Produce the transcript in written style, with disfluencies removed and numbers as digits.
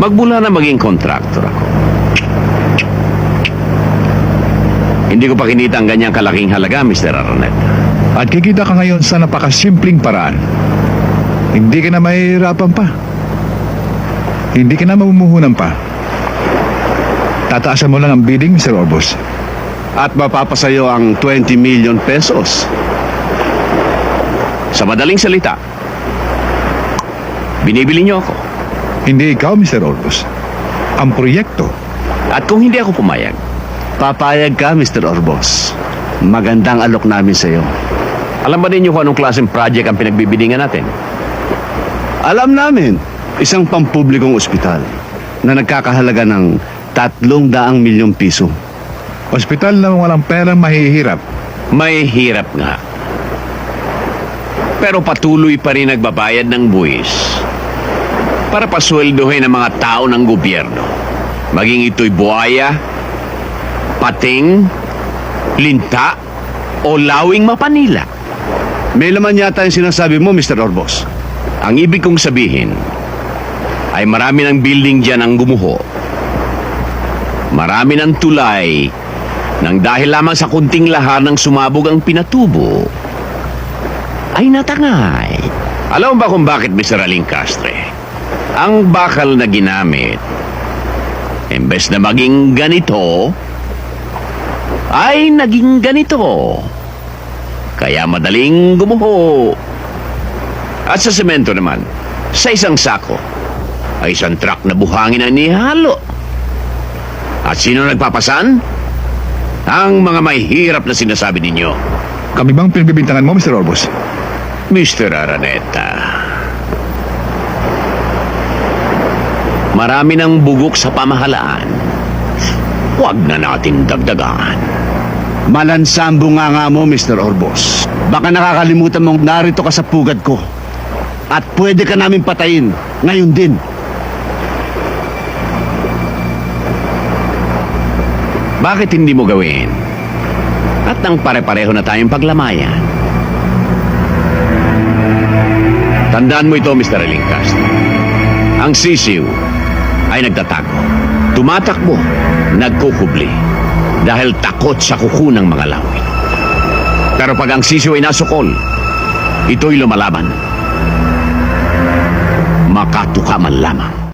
Magmula na maging kontraktor ako. Hindi ko pa kinita ang ganyang kalaking halaga, Mr. Araneta. At kikita ka ngayon sa napakasimpleng paraan. Hindi ka na mahihirapan pa. Hindi ka na mamumuhunan pa. Tataasan mo lang ang bidding, Mr. Orbos. At mapapasayo ang 20 million pesos. Sa madaling salita, binibili niyo ako. Hindi ikaw, Mr. Orbos. Ang proyekto. At kung hindi ako pumayag, papayag ka, Mr. Orbos. Magandang alok namin sa iyo. Alam ba ninyo kung anong klaseng project ang pinagbibidingan natin? Alam namin. Isang pampublikong ospital na nagkakahalaga ng 300 milyong piso. Ospital na walang perang mahihirap. May hirap nga. Pero patuloy pa rin nagbabayad ng buwis para pasweldohin ang mga tao ng gobyerno. Maging ito'y buhaya, pating, linta, o lawing mapanila. May laman yata yung sinasabi mo, Mr. Orbos. Ang ibig kong sabihin ay marami ng building dyan ang gumuho. Marami ng tulay nang dahil lamang sa kunting lahar ng sumabog ang pinatubo ay natangay. Alam mo ba kung bakit, Mr. Alincastre? Ang bakal na ginamit, imbes na maging ganito, ay naging ganito. Kaya madaling gumuho. At sa semento naman, sa isang sako, ay isang truck na buhangin ang nihalo. At sino nagpapasan? Ang mga may hirap na sinasabi ninyo. Kami bang pinagbibintangan mo, Mr. Orbos? Mr. Araneta, marami ng bugok sa pamahalaan. Huwag na nating dagdagan. Malansambo nga mo, Mr. Orbos. Baka nakakalimutan mong narito ka sa pugad ko. At pwede ka namin patayin. Ngayon din. Bakit hindi mo gawin? At nang pare-pareho na tayong paglamayan. Tandaan mo ito, Mr. Alincastre. Ang sisiw ay nagtatago. Tumatakbo, nagkukubli. Dahil takot sa kuko ng mga lawit. Pero pag ang sisiw ay nasukol, ito'y lumalaban. Makatuka man lamang.